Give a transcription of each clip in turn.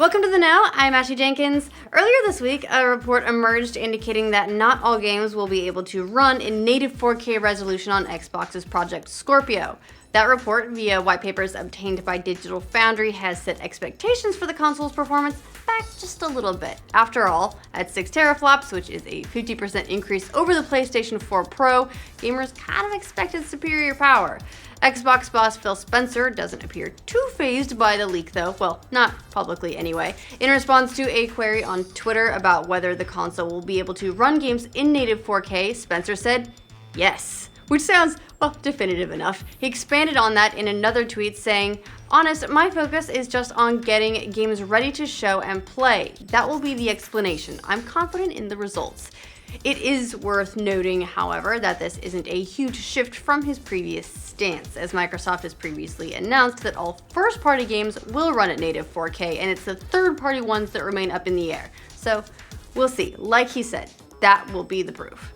Welcome to the Know, I'm Ashley Jenkins. Earlier this week, a report emerged indicating that not all games will be able to run in native 4K resolution on Xbox's Project Scorpio. That report, via white papers obtained by Digital Foundry, has set expectations for the console's performance back just a little bit. After all, at 6 teraflops, which is a 50% increase over the PlayStation 4 Pro, gamers kind of expected superior power. Xbox boss Phil Spencer doesn't appear too fazed by the leak though, well, not publicly anyway. In response to a query on Twitter about whether the console will be able to run games in native 4K, Spencer said, yes, which sounds, well, definitive enough. He expanded on that in another tweet saying, honest, my focus is just on getting games ready to show and play. That will be the explanation. I'm confident in the results. It is worth noting, however, that this isn't a huge shift from his previous stance, as Microsoft has previously announced that all first-party games will run at native 4K, and it's the third-party ones that remain up in the air. So, we'll see. Like he said, that will be the proof.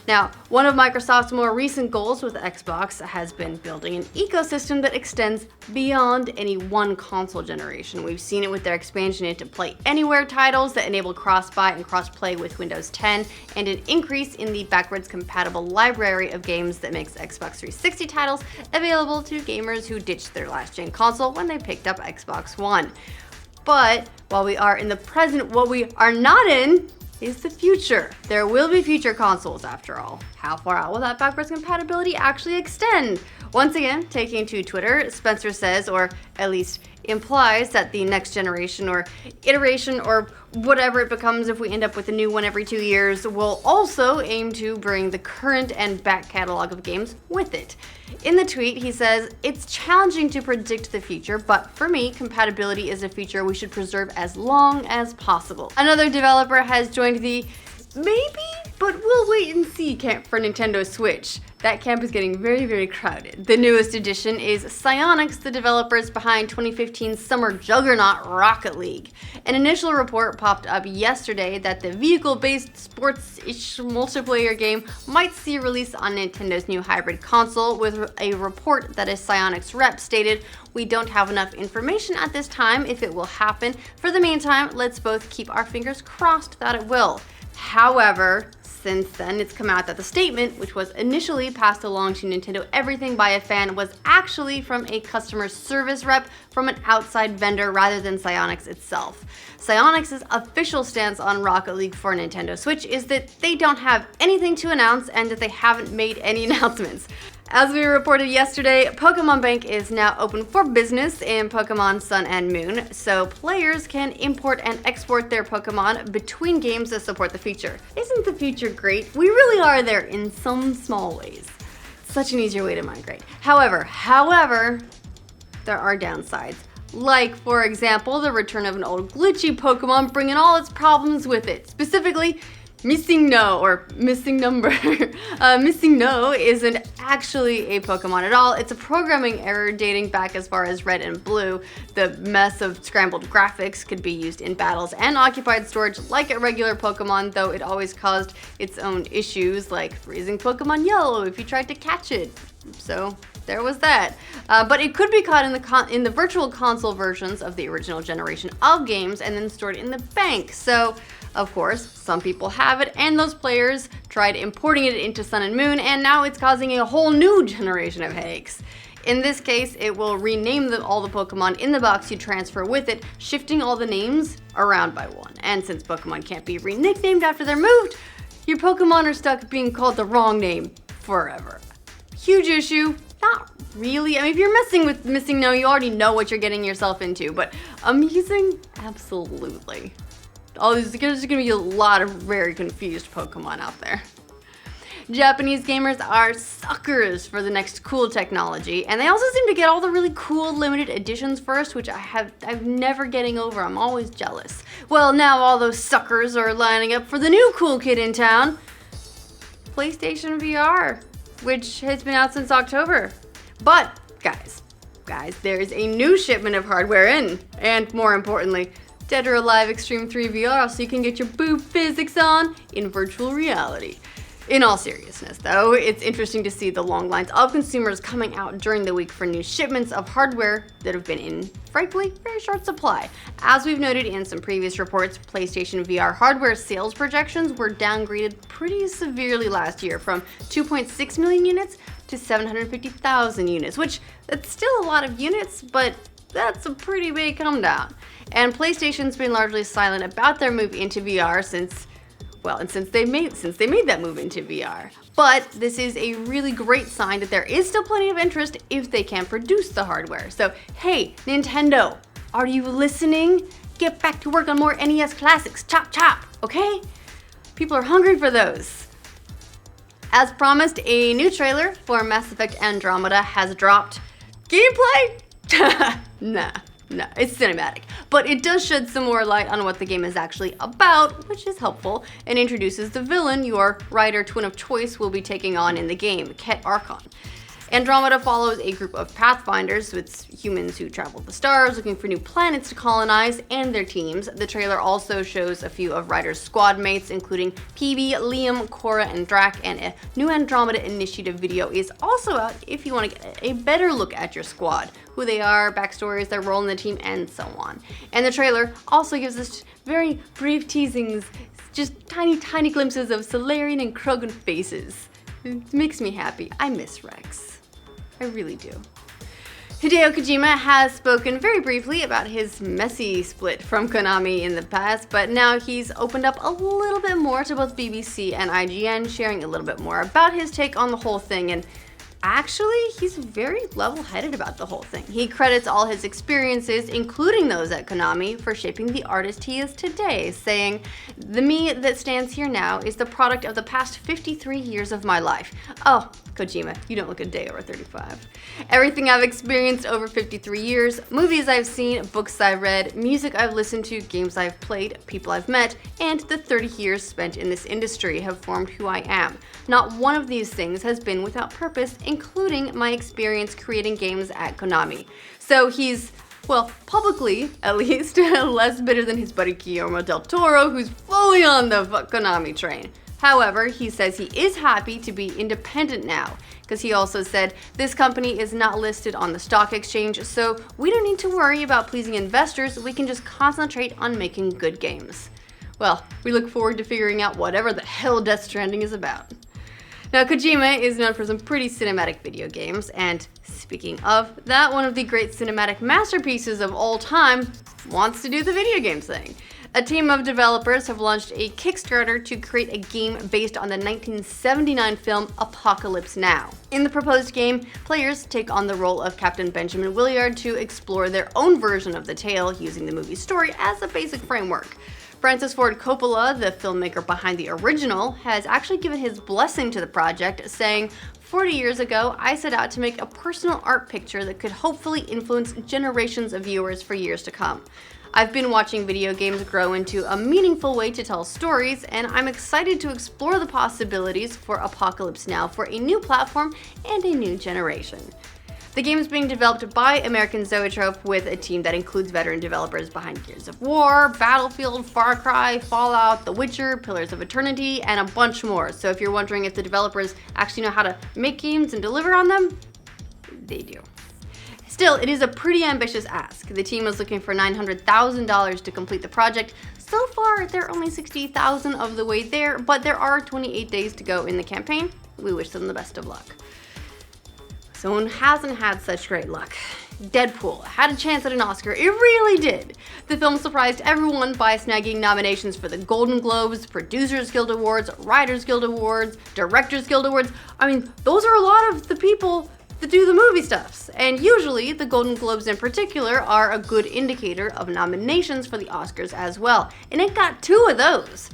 Now, one of Microsoft's more recent goals with Xbox has been building an ecosystem that extends beyond any one console generation. We've seen it with their expansion into Play Anywhere titles that enable cross-buy and cross-play with Windows 10, and an increase in the backwards compatible library of games that makes Xbox 360 titles available to gamers who ditched their last-gen console when they picked up Xbox One. But while we are in the present, what we are not in is the future. There will be future consoles after all. How far out will that backwards compatibility actually extend? Once again, taking to Twitter, Spencer says, or at least implies, that the next generation or iteration or whatever it becomes if we end up with a new one every 2 years will also aim to bring the current and back catalog of games with it. In the tweet, he says, it's challenging to predict the future, but for me, compatibility is a feature we should preserve as long as possible. Another developer has joined the maybe, but we'll wait and see camp for Nintendo Switch. That camp is getting very, very crowded. The newest addition is Psyonix, the developers behind 2015's summer juggernaut Rocket League. An initial report popped up yesterday that the vehicle-based sports-ish multiplayer game might see a release on Nintendo's new hybrid console, with a report that a Psyonix rep stated, "We don't have enough information at this time if it will happen. For the meantime, let's both keep our fingers crossed that it will." However, since then, it's come out that the statement, which was initially passed along to Nintendo Everything by a fan, was actually from a customer service rep from an outside vendor rather than Psyonix itself. Psyonix's official stance on Rocket League for Nintendo Switch is that they don't have anything to announce and that they haven't made any announcements. As we reported yesterday, Pokemon Bank is now open for business in Pokemon Sun and Moon, so players can import and export their Pokemon between games that support the feature. Isn't the future great? We really are there in some small ways. Such an easier way to migrate. However, there are downsides. Like, for example, the return of an old glitchy Pokemon bringing all its problems with it. Specifically, Missing No, or Missing Number. Missing No isn't actually a Pokemon at all. It's a programming error dating back as far as Red and Blue. The mess of scrambled graphics could be used in battles and occupied storage like a regular Pokemon, though it always caused its own issues, like freezing Pokemon Yellow if you tried to catch it. So there was that. But it could be caught in the virtual console versions of the original generation of games and then stored in the bank. So, of course, some people have it, and those players tried importing it into Sun and Moon, and now it's causing a whole new generation of headaches. In this case, it will rename all the Pokemon in the box you transfer with it, shifting all the names around by one. And since Pokemon can't be re-nicknamed after they're moved, your Pokemon are stuck being called the wrong name forever. Huge issue. Not really. I mean, if you're messing with Missing No, you already know what you're getting yourself into, but amusing? Absolutely. There's going to be a lot of very confused Pokemon out there. Japanese gamers are suckers for the next cool technology, and they also seem to get all the really cool limited editions first, which I'm never getting over. I'm always jealous. Well, now all those suckers are lining up for the new cool kid in town, PlayStation VR, which has been out since October. But guys, there is a new shipment of hardware in, and more importantly, Dead or Alive Extreme 3 VR, so you can get your boob physics on in virtual reality. In all seriousness, though, it's interesting to see the long lines of consumers coming out during the week for new shipments of hardware that have been in, frankly, very short supply. As we've noted in some previous reports, PlayStation VR hardware sales projections were downgraded pretty severely last year from 2.6 million units to 750,000 units, which that's still a lot of units, but that's a pretty big come down. And PlayStation's been largely silent about their move into VR since they made that move into VR. But this is a really great sign that there is still plenty of interest if they can produce the hardware. So hey, Nintendo, are you listening? Get back to work on more NES classics, chop chop, okay? People are hungry for those. As promised, a new trailer for Mass Effect Andromeda has dropped. Gameplay? Nah, it's cinematic. But it does shed some more light on what the game is actually about, which is helpful, and introduces the villain your Rider twin of choice will be taking on in the game, Ket Archon. Andromeda follows a group of Pathfinders, so it's humans who travel the stars looking for new planets to colonize, and their teams. The trailer also shows a few of Ryder's squad mates, including PB, Liam, Cora, and Drac, and a new Andromeda Initiative video is also out if you want to get a better look at your squad, who they are, backstories, their role in the team, and so on. And the trailer also gives us very brief teasings, just tiny glimpses of Solarian and Krogan faces. It makes me happy. I miss Rex. I really do. Hideo Kojima has spoken very briefly about his messy split from Konami in the past, but now he's opened up a little bit more to both BBC and IGN, sharing a little bit more about his take on the whole thing, and actually, he's very level-headed about the whole thing. He credits all his experiences, including those at Konami, for shaping the artist he is today, saying, "The me that stands here now is the product of the past 53 years of my life." Oh, Kojima, you don't look a day over 35. "Everything I've experienced over 53 years, movies I've seen, books I've read, music I've listened to, games I've played, people I've met, and the 30 years spent in this industry have formed who I am. Not one of these things has been without purpose, including my experience creating games at Konami." So he's, well, publicly at least, less bitter than his buddy Guillermo del Toro, who's fully on the Konami train. However, he says he is happy to be independent now, because he also said, "This company is not listed on the stock exchange, so we don't need to worry about pleasing investors. We can just concentrate on making good games." Well, we look forward to figuring out whatever the hell Death Stranding is about. Now, Kojima is known for some pretty cinematic video games, and speaking of that, one of the great cinematic masterpieces of all time wants to do the video games thing. A team of developers have launched a Kickstarter to create a game based on the 1979 film Apocalypse Now. In the proposed game, players take on the role of Captain Benjamin Williard to explore their own version of the tale using the movie's story as a basic framework. Francis Ford Coppola, the filmmaker behind the original, has actually given his blessing to the project, saying, "40 years ago, I set out to make a personal art picture that could hopefully influence generations of viewers for years to come. I've been watching video games grow into a meaningful way to tell stories, and I'm excited to explore the possibilities for Apocalypse Now for a new platform and a new generation." The game is being developed by American Zoetrope with a team that includes veteran developers behind Gears of War, Battlefield, Far Cry, Fallout, The Witcher, Pillars of Eternity, and a bunch more. So if you're wondering if the developers actually know how to make games and deliver on them, they do. Still, it is a pretty ambitious ask. The team is looking for $900,000 to complete the project. So far, they're only $60,000 of the way there, but there are 28 days to go in the campaign. We wish them the best of luck. Someone hasn't had such great luck. Deadpool had a chance at an Oscar. It really did. The film surprised everyone by snagging nominations for the Golden Globes, Producers Guild Awards, Writers Guild Awards, Directors Guild Awards. I mean, those are a lot of the people that do the movie stuffs, and usually the Golden Globes in particular are a good indicator of nominations for the Oscars as well, and it got 2 of those.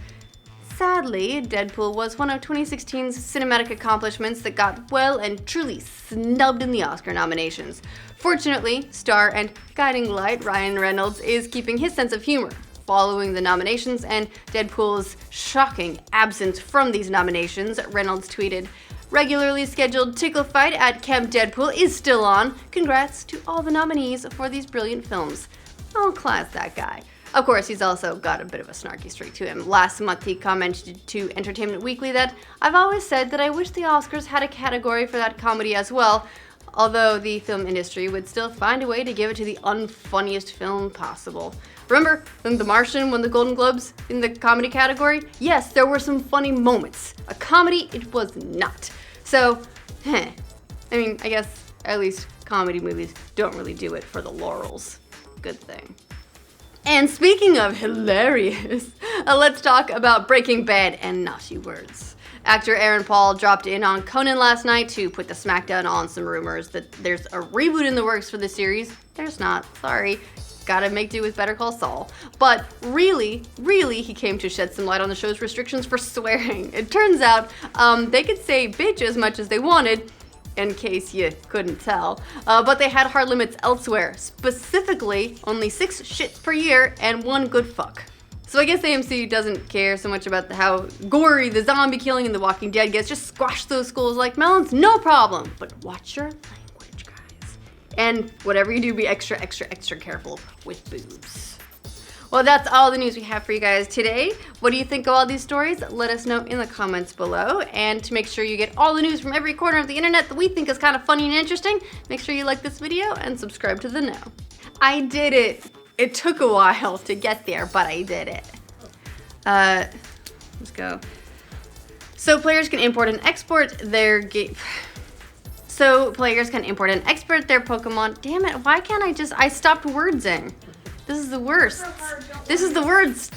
Sadly, Deadpool was one of 2016's cinematic accomplishments that got well and truly snubbed in the Oscar nominations. Fortunately, star and guiding light Ryan Reynolds is keeping his sense of humor following the nominations, and Deadpool's shocking absence from these nominations. Reynolds tweeted, "Regularly scheduled tickle fight at Camp Deadpool is still on. Congrats to all the nominees for these brilliant films." Oh, class that guy. Of course, he's also got a bit of a snarky streak to him. Last month, he commented to Entertainment Weekly that, "I've always said that I wish the Oscars had a category for that comedy as well, although the film industry would still find a way to give it to the unfunniest film possible." Remember when The Martian won the Golden Globes in the comedy category? Yes, there were some funny moments. A comedy, it was not. So, I mean, I guess at least comedy movies don't really do it for the laurels. Good thing. And speaking of hilarious, let's talk about Breaking Bad and naughty words. Actor Aaron Paul dropped in on Conan last night to put the smackdown on some rumors that there's a reboot in the works for the series. There's not, sorry. Gotta make do with Better Call Saul. But really, he came to shed some light on the show's restrictions for swearing. It turns out they could say bitch as much as they wanted, in case you couldn't tell, but they had hard limits elsewhere. Specifically, only 6 shits per year and 1 good fuck. So I guess AMC doesn't care so much about how gory the zombie killing in The Walking Dead gets. Just squash those schools like melons, no problem. But watch your language, guys. And whatever you do, be extra careful with boobs. Well, that's all the news we have for you guys today. What do you think of all these stories? Let us know in the comments below. And to make sure you get all the news from every corner of the internet that we think is kind of funny and interesting, make sure you like this video and subscribe to the Know. I did it. It took a while to get there, but I did it. Let's go. So players can import and export their game. So players can import and export their Pokemon. Damn it, why can't I stopped wordsing. This is the worst. This is the worst